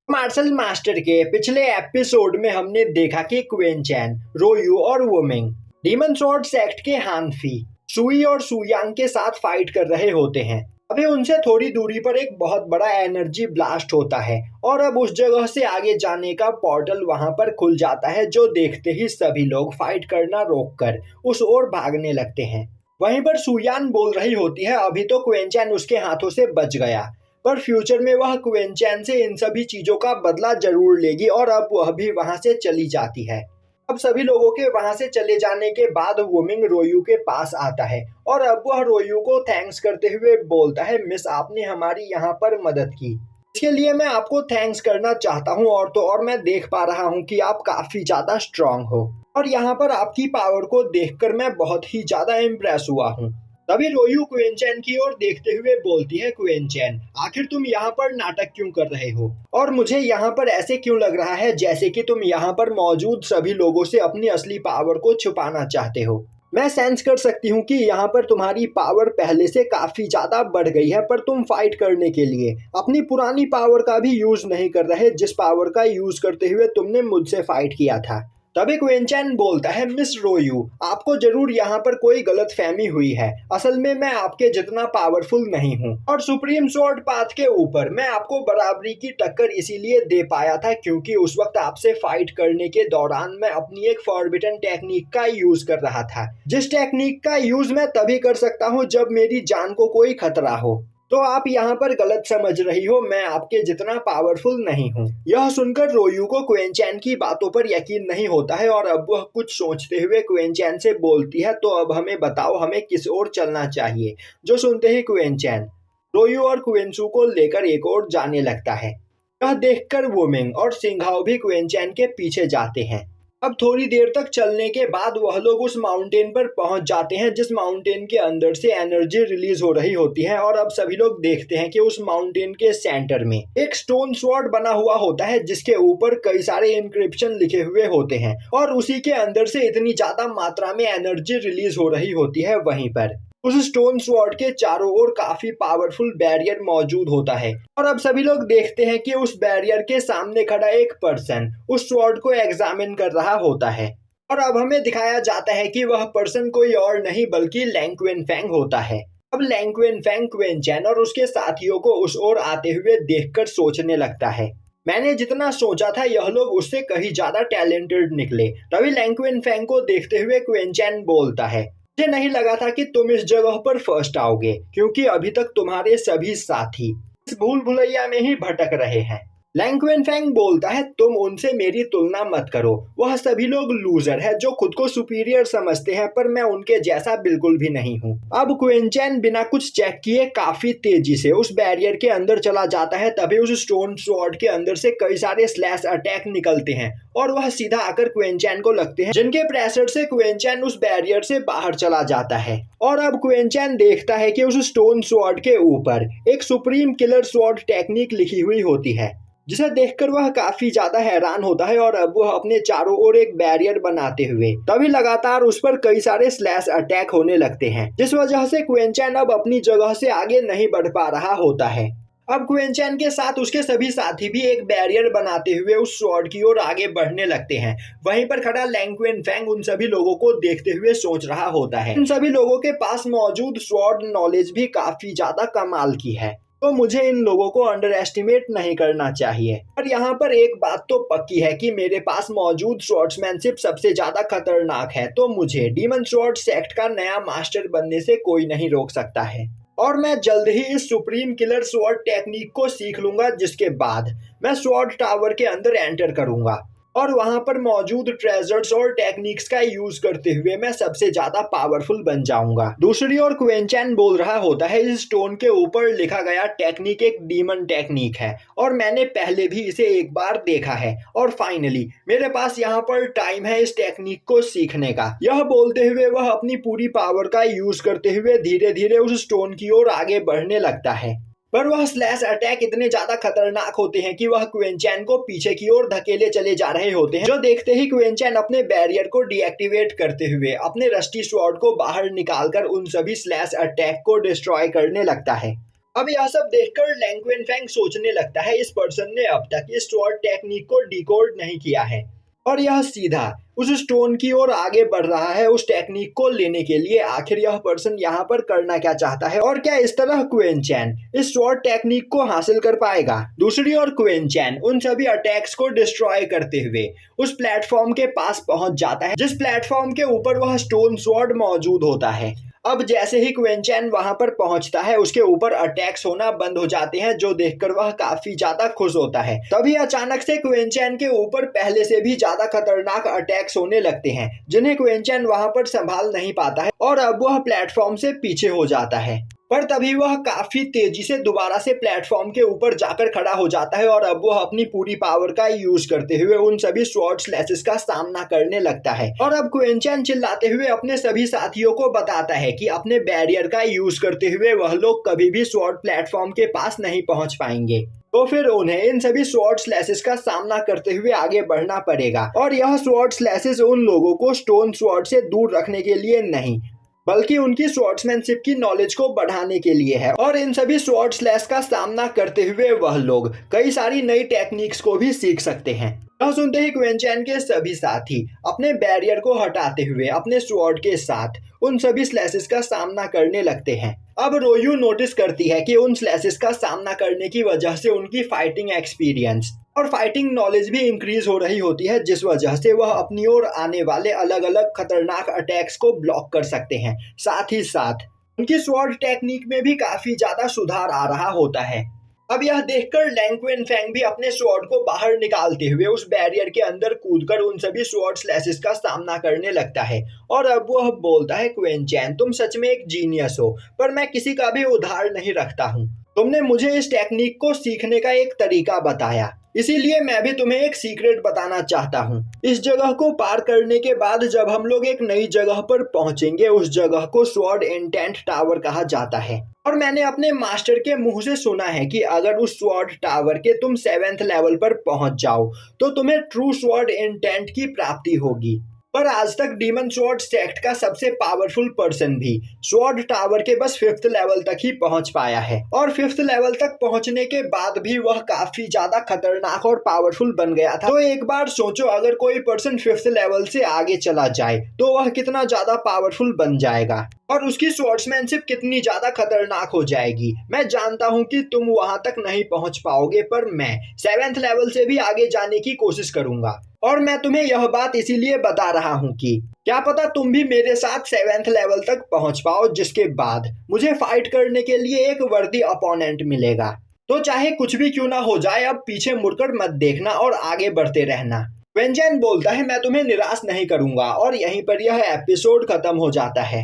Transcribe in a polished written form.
Martial master के पिछले episode में हमने देखा कि क्वेन चैन, रोयू और वुमिंग डीमन स्वॉर्ड सेक्ट के हानफी, सुई और सुयांग के साथ फाइट कर रहे होते हैं। अभी उनसे थोड़ी दूरी पर एक बहुत बड़ा एनर्जी ब्लास्ट होता है और अब उस जगह से आगे जाने का पोर्टल वहां पर खुल जाता है, जो देखते ही सभी लोग फाइट करना रोककर उस ओर भागने लगते हैं। वहीं पर सुयान बोल रही होती है अभी तो क्वेन चैन उसके हाथों से बच गया, पर फ्यूचर में वह क्वेन चैन से इन सभी चीजों का बदला जरूर लेगी और अब वह भी वहां से चली जाती है। अब सभी लोगों के वहां से चले जाने के बाद वुमिंग रोयू के पास आता है और अब वह रोयू को थैंक्स करते हुए बोलता है, मिस आपने हमारी यहाँ पर मदद की, इसके लिए मैं आपको थैंक्स करना चाहता हूँ। और तो और मैं देख पा रहा हूँ कि आप काफी ज्यादा स्ट्रांग हो और यहाँ पर आपकी पावर को देखकर मैं बहुत ही ज्यादा इम्प्रेस हुआ हूँ। तभी रोयू क्वेन चैन की ओर देखते हुए बोलती है, क्वेन चैन आखिर तुम यहाँ पर नाटक क्यों कर रहे हो और मुझे यहाँ पर ऐसे क्यों लग रहा है जैसे कि तुम यहाँ पर मौजूद सभी लोगों से अपनी असली पावर को छुपाना चाहते हो। मैं सेंस कर सकती हूँ कि यहाँ पर तुम्हारी पावर पहले से काफी ज्यादा बढ़ गई है, पर तुम फाइट करने के लिए अपनी पुरानी पावर का भी यूज नहीं कर रहे जिस पावर का यूज करते हुए तुमने मुझसे फाइट किया था। तभी क्वेन चैन बोलता है, मिस रोयू आपको जरूर यहाँ पर कोई गलत फहमी हुई है, असल में मैं आपके जितना पावरफुल नहीं हूँ और सुप्रीम स्वॉर्ड पाथ के ऊपर मैं आपको बराबरी की टक्कर इसीलिए दे पाया था क्योंकि उस वक्त आपसे फाइट करने के दौरान मैं अपनी एक फॉरबिडन टेक्निक का यूज कर रहा था, जिस टेक्निक का यूज मैं तभी कर सकता हूँ जब मेरी जान को कोई खतरा हो। तो आप यहाँ पर गलत समझ रही हो, मैं आपके जितना पावरफुल नहीं हूँ। यह सुनकर रोयू को क्वेन चैन की बातों पर यकीन नहीं होता है और अब वह कुछ सोचते हुए क्वेन चैन से बोलती है, तो अब हमें बताओ हमें किस ओर चलना चाहिए। जो सुनते ही क्वेन चैन रोयू और क्वेनसू को लेकर एक ओर जाने लगता है। यह देखकर वुमिंग और सिंघाओ भी क्वेन चैन के पीछे जाते हैं। अब थोड़ी देर तक चलने के बाद वह लोग उस माउंटेन पर पहुंच जाते हैं जिस माउंटेन के अंदर से एनर्जी रिलीज हो रही होती है और अब सभी लोग देखते हैं कि उस माउंटेन के सेंटर में एक स्टोन स्वॉर्ड बना हुआ होता है जिसके ऊपर कई सारे इंक्रिप्शन लिखे हुए होते हैं और उसी के अंदर से इतनी ज्यादा मात्रा में एनर्जी रिलीज हो रही होती है। वहीं पर उस स्टोन स्वॉर्ड के चारों ओर काफी पावरफुल बैरियर मौजूद होता है और अब सभी लोग देखते हैं कि उस बैरियर के सामने खड़ा एक पर्सन उस स्वॉर्ड को एग्जामिन कर रहा होता है और अब हमें दिखाया जाता है कि वह पर्सन कोई और नहीं बल्कि लैंग क्वेनफेंग होता है। अब लैंग क्वेनफेंग क्वेन चैन और उसके साथियों को उस ओर आते हुए देखकर सोचने लगता है, मैंने जितना सोचा था यह लोग उससे कहीं ज्यादा टैलेंटेड निकले। तभी लैंग क्वेनफेंग को देखते हुए क्वेन चैन बोलता है, मुझे नहीं लगा था कि तुम इस जगह पर फर्स्ट आओगे क्योंकि अभी तक तुम्हारे सभी साथी इस भूल भुलैया में ही भटक रहे हैं। लैंग क्वेनफेंग बोलता है, तुम उनसे मेरी तुलना मत करो, वह सभी लोग लूजर है जो खुद को सुपीरियर समझते हैं, पर मैं उनके जैसा बिल्कुल भी नहीं हूँ। अब क्वेन चैन बिना कुछ चेक किए काफी तेजी से उस बैरियर के अंदर चला जाता है। तभी उस स्टोन स्वॉर्ड के अंदर से कई सारे स्लैश अटैक निकलते हैं और वह सीधा आकर क्वेन चैन को लगते हैं, जिनके प्रेशर से क्वेन चैन उस बैरियर से बाहर चला जाता है। और अब क्वेन चैन देखता है कि उस स्टोन स्वॉर्ड के ऊपर एक सुप्रीम किलर स्वॉर्ड टेक्निक लिखी हुई होती है, जिसे देखकर वह काफी ज्यादा हैरान होता है और अब वह अपने चारों ओर एक बैरियर बनाते हुए तभी लगातार उस पर कई सारे स्लैश अटैक होने लगते हैं, जिस वजह से क्वेन चैन अब अपनी जगह से आगे नहीं बढ़ पा रहा होता है। अब क्वेन चैन के साथ उसके सभी साथी भी एक बैरियर बनाते हुए उस स्वॉर्ड की ओर आगे बढ़ने लगते हैं। वहीं पर खड़ा लैंग क्वेनफेंग उन सभी लोगों को देखते हुए सोच रहा होता है, इन सभी लोगों के पास मौजूद स्वॉर्ड नॉलेज भी काफी ज्यादा कमाल की है, तो मुझे इन लोगों को अंडर एस्टिमेट नहीं करना चाहिए। पर यहाँ पर एक बात तो पक्की है कि मेरे पास मौजूद स्वॉर्ड्समैनशिप सबसे ज्यादा खतरनाक है, तो मुझे डीमन स्वॉर्ड सेक्ट का नया मास्टर बनने से कोई नहीं रोक सकता है और मैं जल्द ही इस सुप्रीम किलर स्वॉर्ड टेक्निक को सीख लूंगा, जिसके बाद मैं स्वॉर्ड टावर के अंदर एंटर करूंगा और वहां पर मौजूद ट्रेजर्स और टेक्निक्स का यूज करते हुए मैं सबसे ज्यादा पावरफुल बन जाऊंगा। दूसरी ओर क्वेन चैन बोल रहा होता है, इस स्टोन के ऊपर लिखा गया टेक्निक एक डीमन टेक्निक है और मैंने पहले भी इसे एक बार देखा है और फाइनली मेरे पास यहाँ पर टाइम है इस टेक्निक को सीखने का। यह बोलते हुए वह अपनी पूरी पावर का यूज करते हुए धीरे धीरे उस स्टोन की ओर आगे बढ़ने लगता है, पर वह स्लैश अटैक इतने ज्यादा खतरनाक होते हैं कि वह क्वेन चैन को पीछे की ओर धकेले चले जा रहे होते हैं, जो देखते ही क्वेन चैन अपने बैरियर को डीएक्टिवेट करते हुए अपने रस्टी स्वॉर्ड को बाहर निकालकर उन सभी स्लैश अटैक को डिस्ट्रॉय करने लगता है। अब यह सब देखकर लैंग क्विनफेंग सोचने लगता है इस पर्सन ने अब तक इस स्वॉर्ड टेक्निक को डिकोड नहीं किया है और यह सीधा उस स्टोन की ओर आगे बढ़ रहा है उस टेक्निक को लेने के लिए। आखिर यह पर्सन यहाँ पर करना क्या चाहता है और क्या इस तरह क्वेन चैन इस स्वॉर्ड टेक्निक को हासिल कर पाएगा। दूसरी ओर क्वेन चैन उन सभी अटैक्स को डिस्ट्रॉय करते हुए उस प्लेटफॉर्म के पास पहुंच जाता है जिस प्लेटफॉर्म के ऊपर वह स्टोन स्वॉर्ड मौजूद होता है। अब जैसे ही क्वेन चैन वहां पर पहुंचता है उसके ऊपर अटैक्स होना बंद हो जाते हैं जो देखकर वह काफी ज्यादा खुश होता है। तभी अचानक से क्वेन चैन के ऊपर पहले से भी ज्यादा खतरनाक अटैक्स होने लगते हैं जिन्हें क्वेन चैन वहां पर संभाल नहीं पाता है और अब वह प्लेटफॉर्म से पीछे हो जाता है। पर तभी वह काफी तेजी से दोबारा से प्लेटफॉर्म के ऊपर जाकर खड़ा हो जाता है और अब वह अपनी पूरी पावर का यूज करते हुए उन सभी स्वॉर्ड स्लैशेस का सामना करने लगता है। और अब क्वेन चैन चिल्लाते हुए अपने सभी साथियों को बताता है कि अपने बैरियर का यूज करते हुए वह लोग कभी भी स्वॉर्ड प्लेटफॉर्म के पास नहीं पहुंच पाएंगे। तो फिर उन्हें इन सभी स्वॉर्ड स्लैशेस का सामना करते हुए आगे बढ़ना पड़ेगा और यह स्वॉर्ड स्लैशेस उन लोगों को स्टोन स्वॉर्ड से दूर रखने के लिए नहीं बल्कि उनकी स्वॉर्ड्समैनशिप की नॉलेज को बढ़ाने के लिए है। और इन सभी स्वॉर्ड स्लैश का सामना करते हुए वह लोग कई सारी नई टेक्निक्स को भी सीख सकते हैं। यह सुनते ही क्वेन चैन के सभी साथी अपने बैरियर को हटाते हुए अपने स्वॉर्ड के साथ उन सभी स्लैशेस का सामना करने लगते हैं। अब रोयू नोटिस करती है कि उन स्लैशेस का सामना करने की वजह से उनकी फाइटिंग एक्सपीरियंस और फाइटिंग नॉलेज भी इंक्रीज हो रही होती है जिस वजह से वह अपनी ओर आने वाले अलग अलग खतरनाक अटैक्स को ब्लॉक कर सकते हैं। साथ ही साथ उनकी स्वॉर्ड टेक्निक में भी काफी ज्यादा सुधार आ रहा होता है। अब यह देखकर लैंग क्विनफेंग भी अपने स्वॉर्ड को बाहर निकालते हुए उस बैरियर के अंदर कूदकर उन सभी स्वॉर्ड स्लैशेस का सामना करने लगता है और अब वह बोलता है क्वेन चैन तुम सच में एक जीनियस हो पर मैं किसी का भी उधार नहीं रखता हूँ। तुमने मुझे इस टेक्निक को सीखने का एक तरीका बताया इसीलिए मैं भी तुम्हें एक सीक्रेट बताना चाहता हूँ। इस जगह को पार करने के बाद जब हम लोग एक नई जगह पर पहुंचेंगे उस जगह को स्वॉर्ड इंटेंट टावर कहा जाता है और मैंने अपने मास्टर के मुंह से सुना है कि अगर उस स्वॉर्ड टावर के तुम 7th लेवल पर पहुंच जाओ तो तुम्हें ट्रू स्वॉर्ड इंटेंट की प्राप्ति होगी। पर आज तक डीमन स्वॉर्ड सेक्ट का सबसे पावरफुल पर्सन भी स्वॉर्ड टावर के बस 5th लेवल तक ही पहुंच पाया है और 5th लेवल तक पहुंचने के बाद भी वह काफी ज्यादा खतरनाक और पावरफुल बन गया था। तो एक बार सोचो अगर कोई पर्सन 5th लेवल से आगे चला जाए तो वह कितना ज्यादा पावरफुल बन जाएगा और उसकी स्वॉर्ड्समैनशिप कितनी ज्यादा खतरनाक हो जाएगी। मैं जानता हूं कि तुम वहां तक नहीं पहुंच पाओगे पर मैं 7th लेवल से भी आगे जाने की कोशिश करूंगा और मैं तुम्हें यह बात इसीलिए बता रहा हूं कि क्या पता तुम भी मेरे साथ 7th लेवल तक पहुंच पाओ जिसके बाद मुझे फाइट करने के लिए एक वर्दी अपोनेंट मिलेगा। तो चाहे कुछ भी क्यों ना हो जाए अब पीछे मुड़कर मत देखना और आगे बढ़ते रहना। क्वेन चैन बोलता है मैं तुम्हें निराश नहीं करूंगा और यहीं पर यह एपिसोड खत्म हो जाता है।